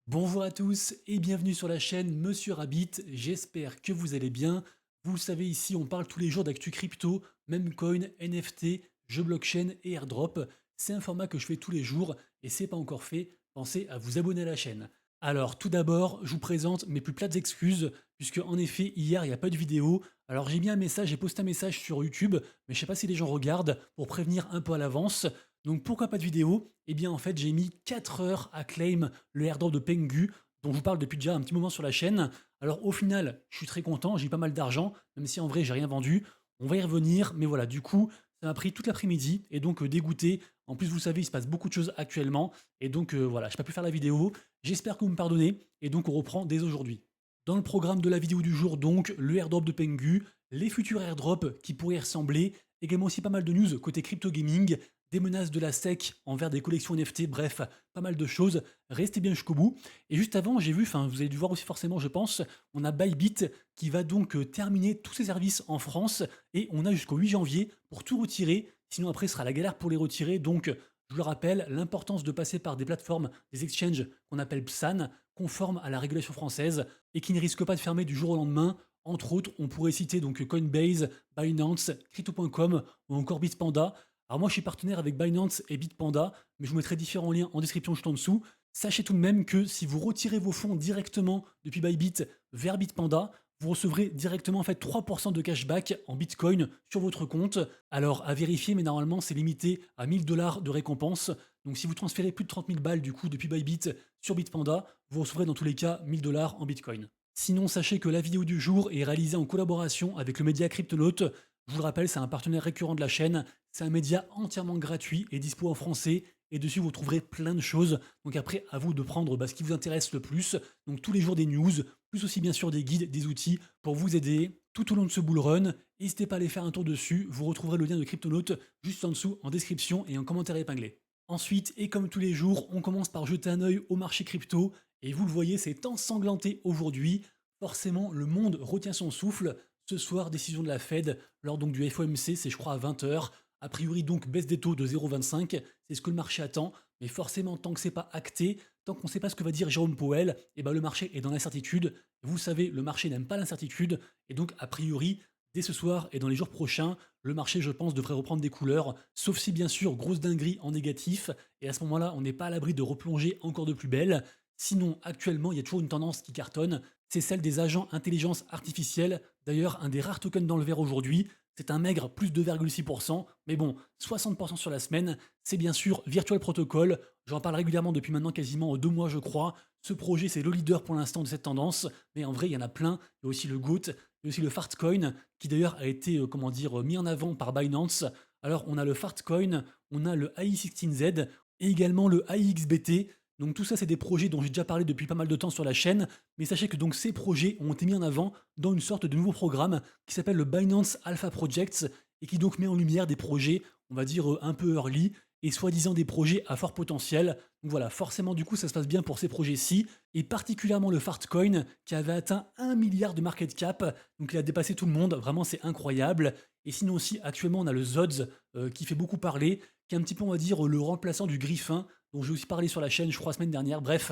Bonjour à tous et bienvenue sur la chaîne Monsieur Rabbit, j'espère que vous allez bien. Vous le savez ici on parle tous les jours d'actu crypto, même coin, NFT, jeux blockchain et airdrop. C'est un format que je fais tous les jours et c'est pas encore fait, pensez à vous abonner à la chaîne. Alors tout d'abord, je vous présente mes plus plates excuses, puisque en effet hier il n'y a pas de vidéo. Alors j'ai mis un message, j'ai posté un message sur YouTube, mais je sais pas si les gens regardent pour prévenir un peu à l'avance. Donc pourquoi pas de vidéo? Eh bien en fait j'ai mis 4 heures à claim le airdrop de Pengu, dont je vous parle depuis déjà un petit moment sur la chaîne. Alors au final, je suis très content, j'ai eu pas mal d'argent, même si en vrai j'ai rien vendu. On va y revenir, mais voilà, du coup, ça m'a pris toute l'après-midi, et donc dégoûté. En plus, vous savez, il se passe beaucoup de choses actuellement, et donc voilà, j'ai pas pu faire la vidéo. J'espère que vous me pardonnez, et donc on reprend dès aujourd'hui. Dans le programme de la vidéo du jour, donc, le airdrop de Pengu, les futurs airdrops qui pourraient y ressembler, également aussi pas mal de news côté crypto gaming, des menaces de la SEC envers des collections NFT, bref, pas mal de choses. Restez bien jusqu'au bout. Et juste avant, j'ai vu, enfin, vous avez dû voir aussi forcément, je pense, on a Bybit qui va donc terminer tous ses services en France et on a jusqu'au 8 janvier pour tout retirer. Sinon, après, ce sera la galère pour les retirer. Donc, je le rappelle, l'importance de passer par des plateformes, des exchanges qu'on appelle PSAN, conformes à la régulation française et qui ne risquent pas de fermer du jour au lendemain. Entre autres, on pourrait citer donc Coinbase, Binance, Crypto.com ou encore Bitpanda. Alors moi, je suis partenaire avec Binance et Bitpanda, mais je vous mettrai différents liens en description juste en dessous. Sachez tout de même que si vous retirez vos fonds directement depuis Bybit vers Bitpanda, vous recevrez directement en fait 3% de cashback en Bitcoin sur votre compte. Alors à vérifier, mais normalement c'est limité à 1000 dollars de récompense. Donc si vous transférez plus de 30 000 balles du coup depuis Bybit sur Bitpanda, vous recevrez dans tous les cas 1000 dollars en Bitcoin. Sinon, sachez que la vidéo du jour est réalisée en collaboration avec le média Cryptonaut. Je vous le rappelle, c'est un partenaire récurrent de la chaîne. C'est un média entièrement gratuit et dispo en français. Et dessus, vous trouverez plein de choses. Donc après, à vous de prendre ce qui vous intéresse le plus. Donc tous les jours des news, plus aussi bien sûr des guides, des outils pour vous aider tout au long de ce bull run. N'hésitez pas à aller faire un tour dessus. Vous retrouverez le lien de Cryptonaut juste en dessous en description et en commentaire épinglé. Ensuite, et comme tous les jours, on commence par jeter un œil au marché crypto. Et vous le voyez, c'est ensanglanté aujourd'hui. Forcément, le monde retient son souffle. Ce soir, décision de la Fed, lors donc du FOMC, c'est je crois à 20 heures. A priori donc baisse des taux de 0,25, c'est ce que le marché attend, mais forcément tant que c'est pas acté, tant qu'on ne sait pas ce que va dire Jérôme Powell, et ben le marché est dans l'incertitude. Vous savez, le marché n'aime pas l'incertitude, et donc a priori, dès ce soir et dans les jours prochains, le marché je pense devrait reprendre des couleurs, sauf si bien sûr grosse dinguerie en négatif, et à ce moment-là on n'est pas à l'abri de replonger encore de plus belle. Sinon, actuellement, il y a toujours une tendance qui cartonne, c'est celle des agents intelligence artificielle. D'ailleurs, un des rares tokens dans le vert aujourd'hui, c'est un maigre plus 2,6%, mais bon, 60% sur la semaine, c'est bien sûr Virtual Protocol, j'en parle régulièrement depuis maintenant quasiment 2 mois je crois, ce projet c'est le leader pour l'instant de cette tendance, mais en vrai il y en a plein, il y a aussi le GOAT, il y a aussi le Fartcoin, qui d'ailleurs a été comment dire, mis en avant par Binance. Alors on a le Fartcoin, on a le AI16Z, et également le AIXBT, donc tout ça, c'est des projets dont j'ai déjà parlé depuis pas mal de temps sur la chaîne, mais sachez que donc ces projets ont été mis en avant dans une sorte de nouveau programme qui s'appelle le Binance Alpha Projects et qui donc met en lumière des projets, on va dire un peu early et soi-disant des projets à fort potentiel. Donc voilà, forcément du coup ça se passe bien pour ces projets-ci et particulièrement le Fartcoin qui avait atteint 1 milliard de market cap, donc il a dépassé tout le monde, vraiment c'est incroyable. Et sinon aussi actuellement on a le ZODS qui fait beaucoup parler, qui est un petit peu on va dire le remplaçant du Griffin dont j'ai aussi parlé sur la chaîne, je crois, la semaine dernière. Bref,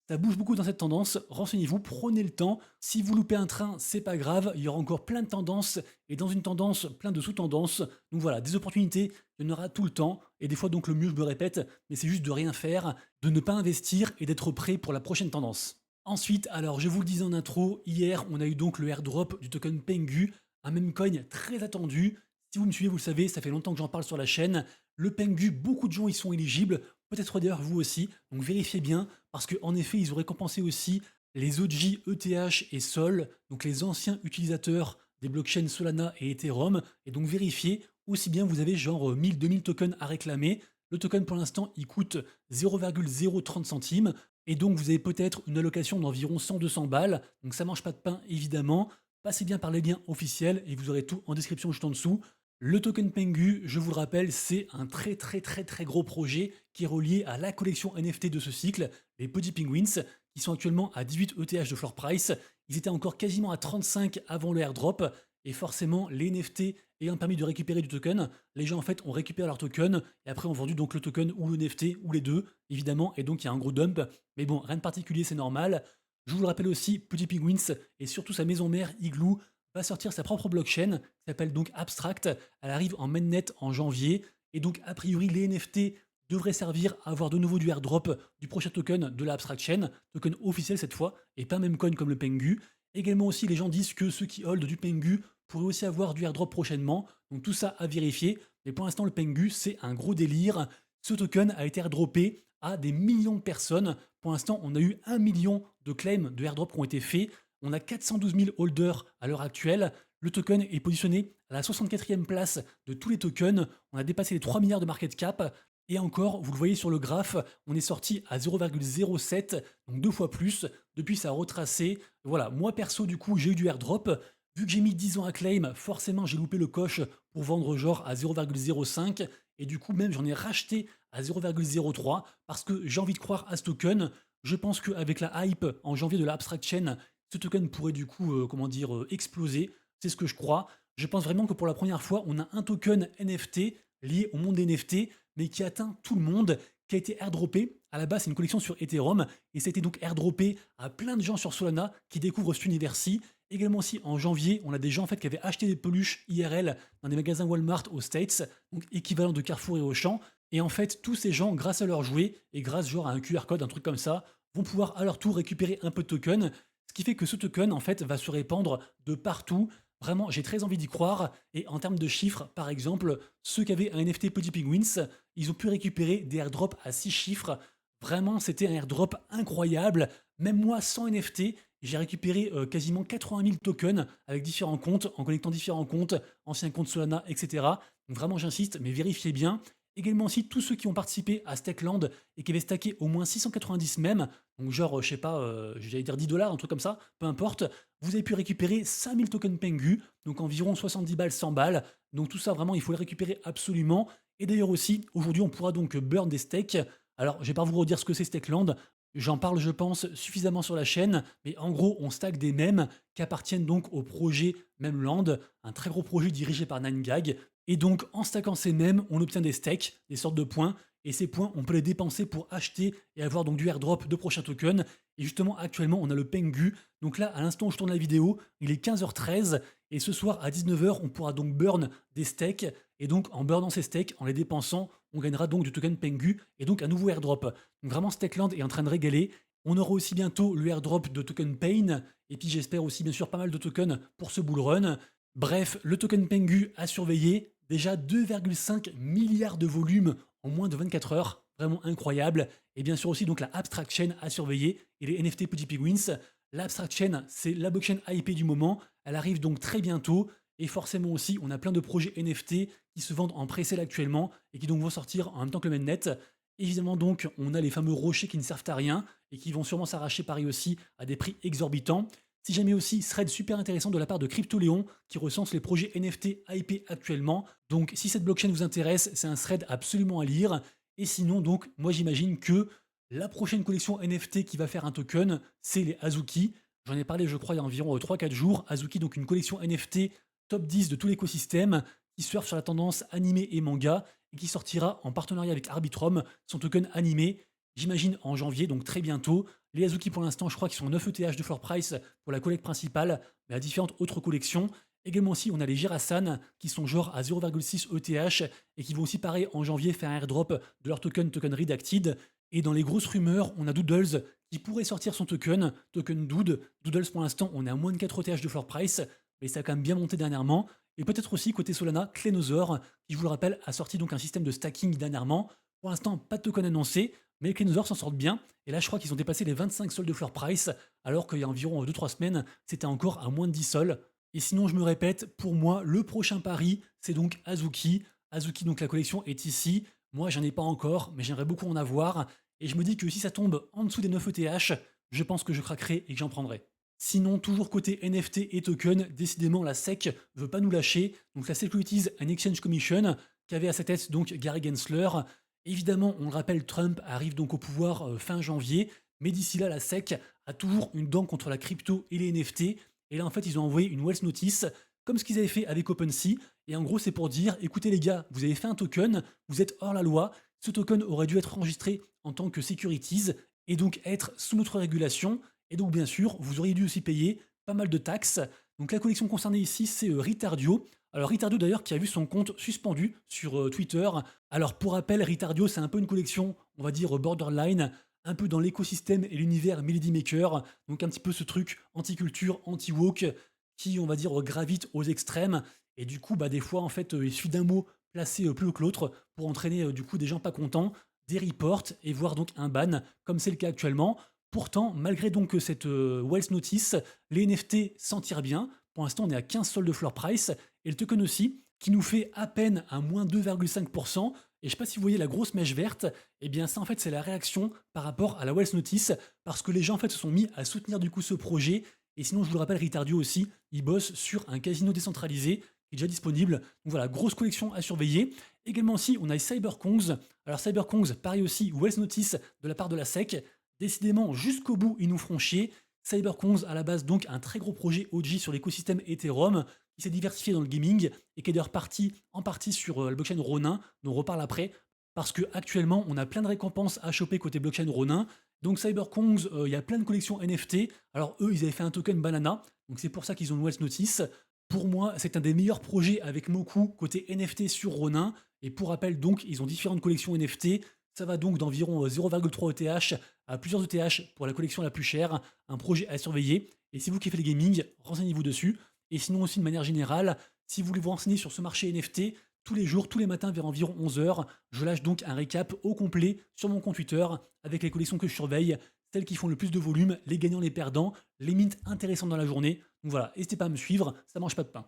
ça bouge beaucoup dans cette tendance. Renseignez-vous, prenez le temps. Si vous loupez un train, c'est pas grave. Il y aura encore plein de tendances. Et dans une tendance, plein de sous-tendances. Donc voilà, des opportunités, il y en aura tout le temps. Et des fois, donc, le mieux, je me répète, mais c'est juste de rien faire, de ne pas investir et d'être prêt pour la prochaine tendance. Ensuite, alors, je vous le disais en intro, hier, on a eu donc le airdrop du token Pengu, un meme coin très attendu. Si vous me suivez, vous le savez, ça fait longtemps que j'en parle sur la chaîne. Le Pengu, beaucoup de gens y sont éligibles, peut-être d'ailleurs vous aussi, donc vérifiez bien, parce qu'en effet, ils ont récompensé aussi les OG, ETH et Sol, donc les anciens utilisateurs des blockchains Solana et Ethereum, et donc vérifiez, aussi bien vous avez genre 1000-2000 tokens à réclamer. Le token pour l'instant, il coûte 0,030 centimes, et donc vous avez peut-être une allocation d'environ 100-200 balles, donc ça mange pas de pain évidemment. Passez bien par les liens officiels et vous aurez tout en description juste en dessous. Le token Pengu, je vous le rappelle, c'est un très gros projet qui est relié à la collection NFT de ce cycle, les Pudgy Penguins, qui sont actuellement à 18 ETH de floor price. Ils étaient encore quasiment à 35 avant le airdrop. et forcément les NFT ayant permis de récupérer du token, les gens en fait ont récupéré leur token et après ont vendu donc le token ou le NFT ou les deux évidemment et donc il y a un gros dump. Mais bon, rien de particulier, c'est normal. Je vous le rappelle aussi, Petit Penguins et surtout sa maison mère Igloo va sortir sa propre blockchain qui s'appelle donc Abstract. Elle arrive en mainnet en janvier et donc a priori les NFT devraient servir à avoir de nouveau du airdrop du prochain token de la Abstract Chain, token officiel cette fois et pas même coin comme le Pengu. Également aussi, les gens disent que ceux qui hold du Pengu pourraient aussi avoir du airdrop prochainement. Donc tout ça à vérifier. Mais pour l'instant, le Pengu, c'est un gros délire. Ce token a été airdroppé à des millions de personnes. Pour l'instant, on a eu 1 million de claims de airdrop qui ont été faits. On a 412 000 holders à l'heure actuelle. Le token est positionné à la 64e place de tous les tokens. On a dépassé les 3 milliards de market cap. Et encore, vous le voyez sur le graphe, on est sorti à 0,07, donc 2 fois plus. Depuis, ça a retracé. Voilà, moi perso, du coup, j'ai eu du airdrop. Vu que j'ai mis 10 ans à claim, forcément, j'ai loupé le coche pour vendre genre à 0,05. Et du coup, même, j'en ai racheté à 0,03 parce que j'ai envie de croire à ce token. Je pense qu'avec la hype en janvier de la Abstract Chain, ce token pourrait du coup, comment dire, exploser. C'est ce que je crois. Je pense vraiment que pour la première fois, on a un token NFT lié au monde des NFT, mais qui atteint tout le monde, qui a été airdroppé. À la base, c'est une collection sur Ethereum, et ça a été donc airdroppé à plein de gens sur Solana qui découvrent cet univers-ci. Également aussi, en janvier, on a des gens en fait qui avaient acheté des peluches IRL dans des magasins Walmart aux States, donc équivalent de Carrefour et Auchan. Et en fait, tous ces gens, grâce à leurs jouets, et grâce genre à un QR code, un truc comme ça, vont pouvoir à leur tour récupérer un peu de token, ce qui fait que ce token, en fait, va se répandre de partout. Vraiment, j'ai très envie d'y croire. Et en termes de chiffres, par exemple, ceux qui avaient un NFT Petit Penguins, ils ont pu récupérer des airdrops à 6 chiffres. Vraiment, c'était un airdrop incroyable. Même moi, sans NFT, j'ai récupéré quasiment 80 000 tokens avec différents comptes, en connectant différents comptes, anciens comptes Solana, etc. Donc vraiment, j'insiste, mais vérifiez bien. Également aussi tous ceux qui ont participé à Stakeland et qui avaient stacké au moins 690 mèmes, donc genre, je sais pas, j'allais dire 10 dollars, un truc comme ça, peu importe, vous avez pu récupérer 5000 tokens Pengu, donc environ 70 balles, 100 balles. Donc tout ça, vraiment, il faut le récupérer absolument. Et d'ailleurs aussi, aujourd'hui, on pourra donc burn des stakes. Alors, je vais pas vous redire ce que c'est Stakeland. J'en parle, je pense, suffisamment sur la chaîne, mais en gros, on stack des mèmes qui appartiennent donc au projet Memland, un très gros projet dirigé par 9gag. Et donc, en stackant ces mèmes, on obtient des stakes, des sortes de points, et ces points, on peut les dépenser pour acheter et avoir donc du airdrop de prochains tokens. Et justement, actuellement, on a le Pengu. Donc là, à l'instant où je tourne la vidéo, il est 15h13, et ce soir à 19h, on pourra donc burn des stakes. Et donc, en burnant ces stakes, en les dépensant, on gagnera donc du token Pengu et donc un nouveau airdrop. Donc vraiment, Stakeland est en train de régaler. On aura aussi bientôt le airdrop de token Pain, et puis j'espère aussi bien sûr pas mal de tokens pour ce bull run. Bref, le token Pengu à surveiller. Déjà 2,5 milliards de volume en moins de 24 heures. Vraiment incroyable. Et bien sûr aussi donc la Abstract Chain à surveiller et les NFT Petit Penguins. L'Abstract Chain, c'est la blockchain IP du moment. Elle arrive donc très bientôt. Et forcément aussi, on a plein de projets NFT qui se vendent en pré-sale actuellement et qui donc vont sortir en même temps que le mainnet. Évidemment donc, on a les fameux rochers qui ne servent à rien et qui vont sûrement s'arracher pareil aussi à des prix exorbitants. Si jamais aussi, thread super intéressant de la part de CryptoLéon qui recense les projets NFT IP actuellement. Donc si cette blockchain vous intéresse, c'est un thread absolument à lire. Et sinon donc, moi j'imagine que la prochaine collection NFT qui va faire un token, c'est les Azuki. J'en ai parlé je crois il y a environ 3-4 jours. Azuki donc une collection NFT top 10 de tout l'écosystème qui surfe sur la tendance animé et manga et qui sortira en partenariat avec Arbitrum, son token animé, j'imagine en janvier, donc très bientôt. Les Azuki pour l'instant, je crois qu'ils sont 9 ETH de floor price pour la collecte principale, mais à différentes autres collections. Également aussi, on a les Girasan qui sont genre à 0,6 ETH et qui vont aussi pareil en janvier faire un airdrop de leur token Redacted. Et dans les grosses rumeurs, on a Doodles qui pourrait sortir son token Dood. Doodles pour l'instant, on est à moins de 4 ETH de floor price, mais ça a quand même bien monté dernièrement. Et peut-être aussi côté Solana, Clenosaur, qui je vous le rappelle a sorti donc un système de stacking dernièrement. Pour l'instant, pas de token annoncé, mais Clenosaur s'en sortent bien. Et là, je crois qu'ils ont dépassé les 25 sols de floor price, alors qu'il y a environ 2-3 semaines, c'était encore à moins de 10 sols. Et sinon, je me répète, pour moi, le prochain pari, c'est donc Azuki. Azuki, donc la collection est ici. Moi, j'en ai pas encore, mais j'aimerais beaucoup en avoir. Et je me dis que si ça tombe en dessous des 9 ETH, je pense que je craquerai et que j'en prendrai. Sinon, toujours côté NFT et token, décidément la SEC veut pas nous lâcher. Donc la Securities and Exchange Commission, qui avait à sa tête donc Gary Gensler. Évidemment, on le rappelle, Trump arrive donc au pouvoir fin janvier, mais d'ici là, la SEC a toujours une dent contre la crypto et les NFT. Et là, en fait, ils ont envoyé une Wells Notice. comme ce qu'ils avaient fait avec OpenSea. Et en gros, c'est pour dire, écoutez les gars, vous avez fait un token, vous êtes hors la loi, ce token aurait dû être enregistré en tant que securities et donc être sous notre régulation. Et donc, bien sûr, vous auriez dû aussi payer pas mal de taxes. Donc, la collection concernée ici, c'est Ritardio. Alors, Ritardio d'ailleurs qui a vu son compte suspendu sur Twitter. Alors, pour rappel, Ritardio, c'est un peu une collection, on va dire borderline, un peu dans l'écosystème et l'univers Melody Maker. Donc, un petit peu ce truc anti-culture, anti-woke qui, on va dire, gravite aux extrêmes. Et du coup, bah, des fois, en fait, il suffit d'un mot placé plus haut que l'autre pour entraîner du coup des gens pas contents, des reports et voire donc un ban, comme c'est le cas actuellement. Pourtant, malgré donc cette Wells Notice, les NFT s'en tirent bien. Pour l'instant, on est à 15 soldes de floor price. Et le token aussi, qui nous fait à peine un moins 2,5%. Et je ne sais pas si vous voyez la grosse mèche verte, eh bien ça en fait c'est la réaction par rapport à la Wells Notice, parce que les gens en fait se sont mis à soutenir du coup ce projet. Et sinon, je vous le rappelle, Ritardio aussi, il bosse sur un casino décentralisé qui est déjà disponible. Donc voilà, grosse collection à surveiller. Également aussi, on a Cyberkongs. Alors Cyberkongs, pareil aussi, Wells Notice de la part de la SEC. Décidément, jusqu'au bout, ils nous feront chier. Cyberkongs, à la base, donc un très gros projet OG sur l'écosystème Ethereum, qui s'est diversifié dans le gaming et qui est d'ailleurs parti en partie sur la blockchain Ronin, dont on reparle après, parce que actuellement on a plein de récompenses à choper côté blockchain Ronin. Donc Cyberkongs, il y a plein de collections NFT. Alors eux, ils avaient fait un token banana, donc c'est pour ça qu'ils ont une Wells Notice. Pour moi, c'est un des meilleurs projets avec Moku côté NFT sur Ronin. Et pour rappel, donc, ils ont différentes collections NFT. Ça va donc d'environ 0,3 ETH à plusieurs ETH pour la collection la plus chère. Un projet à surveiller. Et si vous kiffez le gaming, renseignez-vous dessus. Et sinon aussi de manière générale, si vous voulez vous renseigner sur ce marché NFT, tous les jours, tous les matins vers environ 11 heures, je lâche donc un récap au complet sur mon compte Twitter avec les collections que je surveille, celles qui font le plus de volume, les gagnants, les perdants, les mints intéressantes dans la journée. Donc voilà, n'hésitez pas à me suivre, ça mange pas de pain.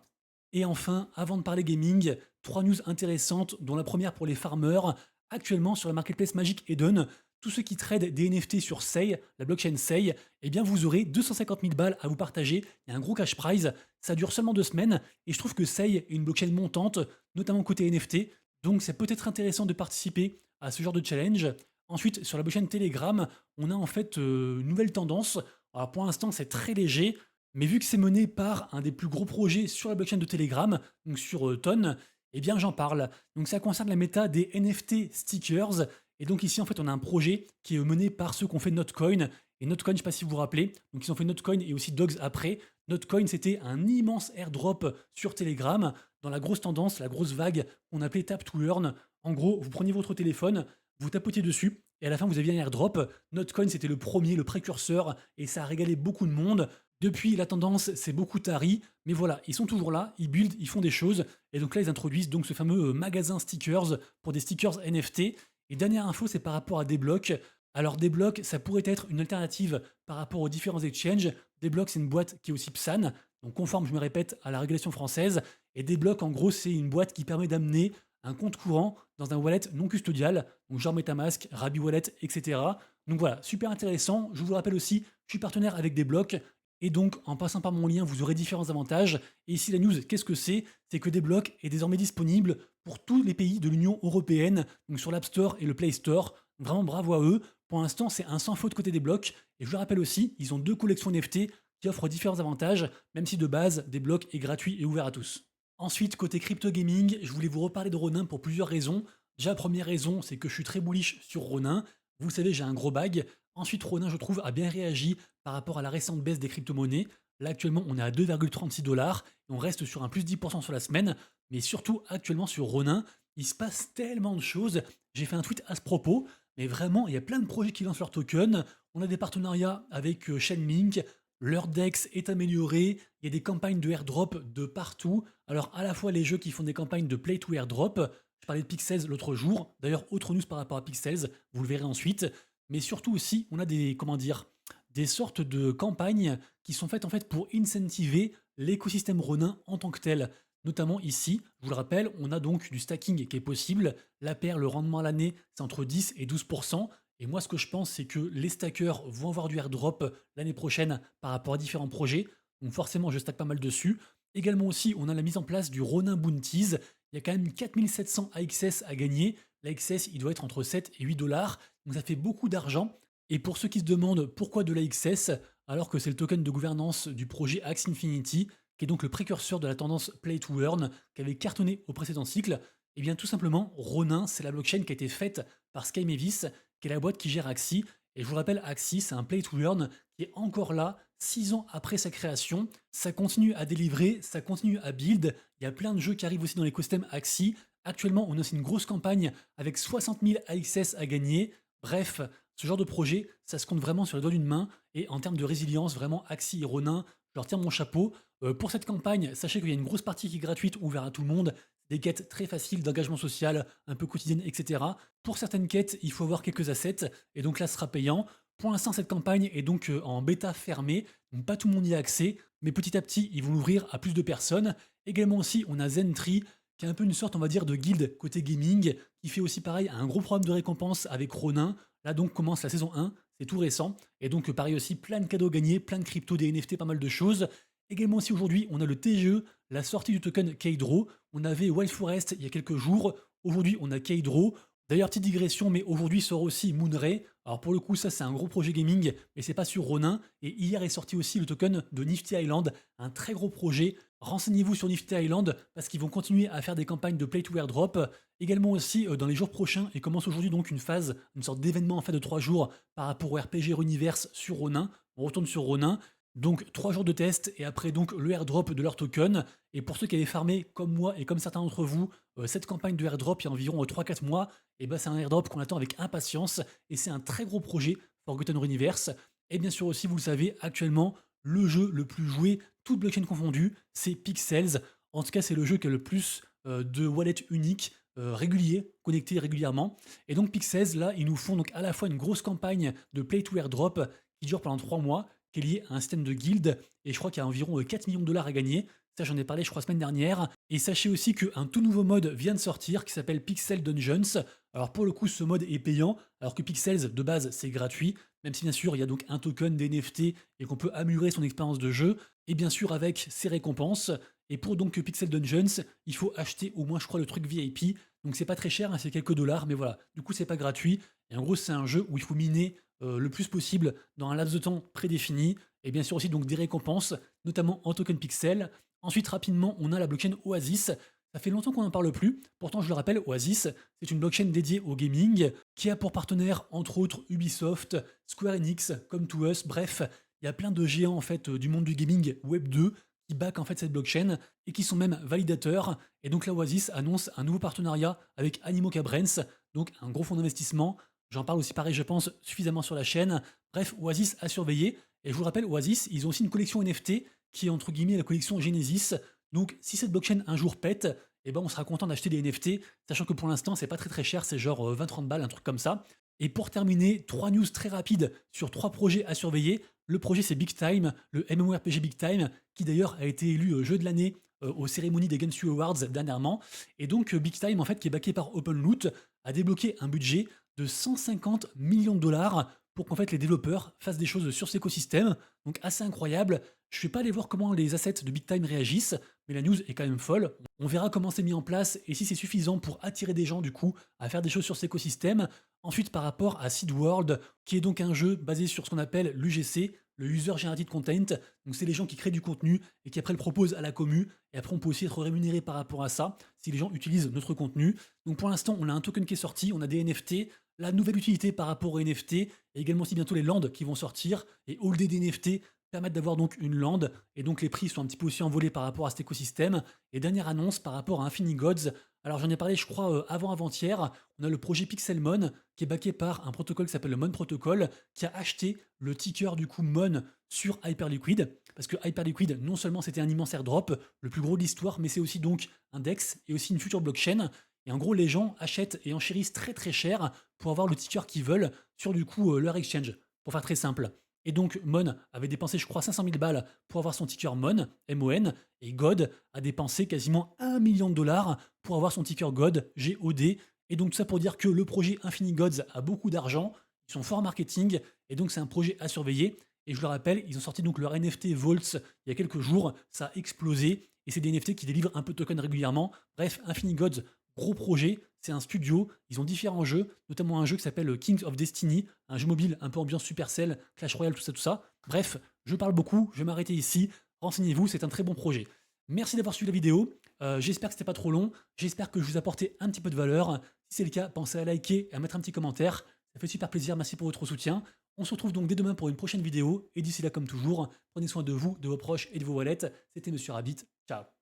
Et enfin, avant de parler gaming, 3 news intéressantes, dont la première pour les farmers. Actuellement, sur la marketplace Magic Eden, tous ceux qui tradent des NFT sur Sei, la blockchain Sei, eh bien vous aurez 250 000 balles à vous partager. Il y a un gros cash prize. Ça dure seulement 2 semaines. Et je trouve que Sei est une blockchain montante, notamment côté NFT. Donc c'est peut-être intéressant de participer à ce genre de challenge. Ensuite, sur la blockchain Telegram, on a en fait une nouvelle tendance. Alors pour l'instant, c'est très léger. Mais vu que c'est mené par un des plus gros projets sur la blockchain de Telegram, donc sur Ton, eh bien j'en parle. Donc ça concerne la méta des NFT stickers. Et donc ici en fait on a un projet qui est mené par ceux qui ont fait Notcoin. Et Notcoin, je ne sais pas si vous vous rappelez, donc ils ont fait Notcoin et aussi Dogs après. Notcoin c'était un immense airdrop sur Telegram dans la grosse tendance, la grosse vague qu'on appelait Tap to Earn. En gros, vous preniez votre téléphone, vous tapotiez dessus, et à la fin vous aviez un airdrop. Notcoin c'était le premier, le précurseur, et ça a régalé beaucoup de monde. Depuis, la tendance, c'est beaucoup tari, mais voilà, ils sont toujours là, ils buildent, ils font des choses, et donc là, ils introduisent donc ce fameux magasin stickers pour des stickers NFT. Et dernière info, c'est par rapport à Deblock. Alors Deblock, ça pourrait être une alternative par rapport aux différents exchanges. Deblock, c'est une boîte qui est aussi PSAN, donc conforme, je me répète, à la régulation française. Et Deblock, en gros, c'est une boîte qui permet d'amener un compte courant dans un wallet non custodial, donc genre MetaMask, Rabi Wallet, etc. Donc voilà, super intéressant. Je vous le rappelle aussi, je suis partenaire avec Deblock. Et donc, en passant par mon lien, vous aurez différents avantages. Et ici, la news, qu'est-ce que c'est? C'est que Deblock est désormais disponible pour tous les pays de l'Union européenne, donc sur l'App Store et le Play Store. Vraiment bravo à eux. Pour l'instant, c'est un sans faute côté Deblock. Et je vous le rappelle aussi, ils ont 2 collections NFT qui offrent différents avantages, même si de base, Deblock est gratuit et ouvert à tous. Ensuite, côté crypto gaming, je voulais vous reparler de Ronin pour plusieurs raisons. Déjà, première raison, c'est que je suis très bullish sur Ronin. Vous le savez, j'ai un gros bag. Ensuite, Ronin, je trouve, a bien réagi par rapport à la récente baisse des crypto-monnaies. Là, actuellement, on est à 2,36 dollars et on reste sur un plus 10% sur la semaine. Mais surtout, actuellement, sur Ronin, il se passe tellement de choses. J'ai fait un tweet à ce propos, mais vraiment, il y a plein de projets qui lancent leurs tokens. On a des partenariats avec Chainlink. Leur DEX est amélioré. Il y a des campagnes de airdrop de partout. Alors, à la fois les jeux qui font des campagnes de play to airdrop. Je parlais de Pixels l'autre jour. D'ailleurs, autre news par rapport à Pixels, vous le verrez ensuite. Mais surtout aussi, on a des, comment dire, des sortes de campagnes qui sont faites en fait pour incentiver l'écosystème Ronin en tant que tel. Notamment ici, je vous le rappelle, on a donc du stacking qui est possible. La paire, le rendement à l'année, c'est entre 10 et 12%. Et moi, ce que je pense, c'est que les stackers vont avoir du airdrop l'année prochaine par rapport à différents projets. Donc forcément, je stack pas mal dessus. Également aussi, on a la mise en place du Ronin Bounties. Il y a quand même 4700 AXS à gagner. L'AXS, il doit être entre 7 et 8 dollars. Donc ça fait beaucoup d'argent. Et pour ceux qui se demandent pourquoi de l'AXS, alors que c'est le token de gouvernance du projet Axe Infinity, qui est donc le précurseur de la tendance Play to Earn, qui avait cartonné au précédent cycle. Et bien tout simplement, Ronin, c'est la blockchain qui a été faite par Sky Mavis, qui est la boîte qui gère Axie. Et je vous rappelle, Axie, c'est un Play to Earn qui est encore là, 6 ans après sa création. Ça continue à délivrer, ça continue à build. Il y a plein de jeux qui arrivent aussi dans l'écosystème Axie. Actuellement, on a aussi une grosse campagne avec 60 000 AXS à gagner. Bref, ce genre de projet, ça se compte vraiment sur les doigts d'une main. Et en termes de résilience, vraiment, Axie et Ronin, je leur tire mon chapeau. Pour cette campagne, sachez qu'il y a une grosse partie qui est gratuite, ouverte à tout le monde. Des quêtes très faciles d'engagement social, un peu quotidiennes, etc. Pour certaines quêtes, il faut avoir quelques assets, et donc là, ce sera payant. Pour l'instant, cette campagne est donc en bêta fermée, donc pas tout le monde y a accès, mais petit à petit, ils vont l'ouvrir à plus de personnes. Également aussi, on a Zentree, qui est un peu une sorte, on va dire, de guilde côté gaming, qui fait aussi pareil un gros programme de récompense avec Ronin. Là donc commence la saison 1, c'est tout récent, et donc pareil aussi, plein de cadeaux gagnés, plein de crypto, des NFT, pas mal de choses. Également aussi aujourd'hui, on a le TGE, la sortie du token Keydro. On avait Wild Forest il y a quelques jours, aujourd'hui on a Keydro. D'ailleurs, petite digression, mais aujourd'hui sort aussi Moonray. Alors pour le coup, ça c'est un gros projet gaming, mais c'est pas sur Ronin. Et hier est sorti aussi le token de Nifty Island, un très gros projet. Renseignez-vous sur Nifty Island parce qu'ils vont continuer à faire des campagnes de play to airdrop. Également aussi dans les jours prochains, et commence aujourd'hui donc une phase, une sorte d'événement en fait de 3 jours par rapport au RPG Universe sur Ronin. On retourne sur Ronin. Donc 3 jours de test et après donc le airdrop de leur token. Et pour ceux qui avaient farmé comme moi et comme certains d'entre vous, cette campagne de airdrop il y a environ 3-4 mois, et ben c'est un airdrop qu'on attend avec impatience et c'est un très gros projet Forgotten Universe. Et bien sûr aussi, vous le savez, actuellement, le jeu le plus joué, toute blockchain confondue, c'est Pixels. En tout cas, c'est le jeu qui a le plus de wallets uniques, réguliers, connectés régulièrement. Et donc Pixels, là, ils nous font donc à la fois une grosse campagne de play to airdrop qui dure pendant 3 mois, qui est lié à un système de guild, et je crois qu'il y a environ 4 millions de dollars à gagner. Ça, j'en ai parlé, je crois, semaine dernière. Et sachez aussi qu'un tout nouveau mode vient de sortir qui s'appelle Pixel Dungeons. Alors, pour le coup, ce mode est payant, alors que Pixels, de base, c'est gratuit, même si bien sûr, il y a donc un token d'NFT et qu'on peut améliorer son expérience de jeu, et bien sûr, avec ses récompenses. Et pour donc Pixel Dungeons, il faut acheter au moins, je crois, le truc VIP. Donc, c'est pas très cher, hein, c'est quelques dollars, mais voilà. Du coup, c'est pas gratuit. Et en gros, c'est un jeu où il faut miner le plus possible dans un laps de temps prédéfini, et bien sûr aussi donc des récompenses, notamment en token pixel. Ensuite, rapidement, on a la blockchain Oasis. Ça fait longtemps qu'on n'en parle plus. Pourtant, je le rappelle, Oasis, c'est une blockchain dédiée au gaming qui a pour partenaire, entre autres, Ubisoft, Square Enix, Come2Us. Bref, il y a plein de géants en fait du monde du gaming Web 2 qui backent en fait cette blockchain et qui sont même validateurs. Et donc, la Oasis annonce un nouveau partenariat avec Animoca Brands, donc un gros fonds d'investissement. J'en parle aussi pareil, je pense, suffisamment sur la chaîne. Bref, Oasis à surveiller. Et je vous rappelle, Oasis, ils ont aussi une collection NFT qui est entre guillemets la collection Genesis. Donc si cette blockchain un jour pète, eh ben on sera content d'acheter des NFT, sachant que pour l'instant c'est pas très cher, c'est genre 20-30 balles, un truc comme ça. Et pour terminer, 3 news très rapides sur 3 projets à surveiller. Le projet c'est Big Time, le MMORPG Big Time, qui d'ailleurs a été élu jeu de l'année aux cérémonies des Games Awards dernièrement. Et donc Big Time en fait qui est backé par OpenLoot a débloqué un budget de 150 millions de dollars pour qu'en fait les développeurs fassent des choses sur cet écosystème. Donc assez incroyable. Je ne vais pas aller voir comment les assets de Big Time réagissent, mais la news est quand même folle. On verra comment c'est mis en place et si c'est suffisant pour attirer des gens du coup à faire des choses sur cet écosystème. Ensuite par rapport à Seed World, qui est donc un jeu basé sur ce qu'on appelle l'UGC, le User Generated Content. Donc c'est les gens qui créent du contenu et qui après le proposent à la commu. Et après on peut aussi être rémunéré par rapport à ça si les gens utilisent notre contenu. Donc pour l'instant on a un token qui est sorti, on a des NFT, la nouvelle utilité par rapport aux NFT, et également aussi bientôt les lands qui vont sortir, et holder des NFT permettent d'avoir donc une land, et donc les prix sont un petit peu aussi envolés par rapport à cet écosystème. Et dernière annonce par rapport à Infinity Gods, alors j'en ai parlé je crois avant-avant-hier, on a le projet Pixelmon qui est backé par un protocole qui s'appelle le Mon Protocol, qui a acheté le ticker du coup Mon sur Hyperliquid, parce que Hyperliquid non seulement c'était un immense airdrop, le plus gros de l'histoire, mais c'est aussi donc un DEX et aussi une future blockchain. Et en gros, les gens achètent et enchérissent très cher pour avoir le ticker qu'ils veulent sur du coup leur exchange, pour faire très simple. Et donc Mon avait dépensé je crois 500 000 balles pour avoir son ticker Mon, M-O-N, et God a dépensé quasiment 1 million de dollars pour avoir son ticker God, G-O-D. Et donc tout ça pour dire que le projet Infinity Gods a beaucoup d'argent, ils sont forts en marketing, et donc c'est un projet à surveiller. Et je le rappelle, ils ont sorti donc leur NFT Vaults il y a quelques jours, ça a explosé, et c'est des NFT qui délivrent un peu de tokens régulièrement. Bref, Infinity Gods, gros projet, c'est un studio, ils ont différents jeux, notamment un jeu qui s'appelle Kings of Destiny, un jeu mobile un peu ambiance Supercell, Clash Royale, tout ça. Bref, je parle beaucoup, je vais m'arrêter ici. renseignez-vous, c'est un très bon projet. Merci d'avoir suivi la vidéo, j'espère que c'était pas trop long, j'espère que je vous ai apporté un petit peu de valeur. Si c'est le cas, pensez à liker et à mettre un petit commentaire, ça fait super plaisir, merci pour votre soutien. On se retrouve donc dès demain pour une prochaine vidéo, et d'ici là comme toujours, prenez soin de vous, de vos proches et de vos wallets. C'était Monsieur Rabbit, ciao.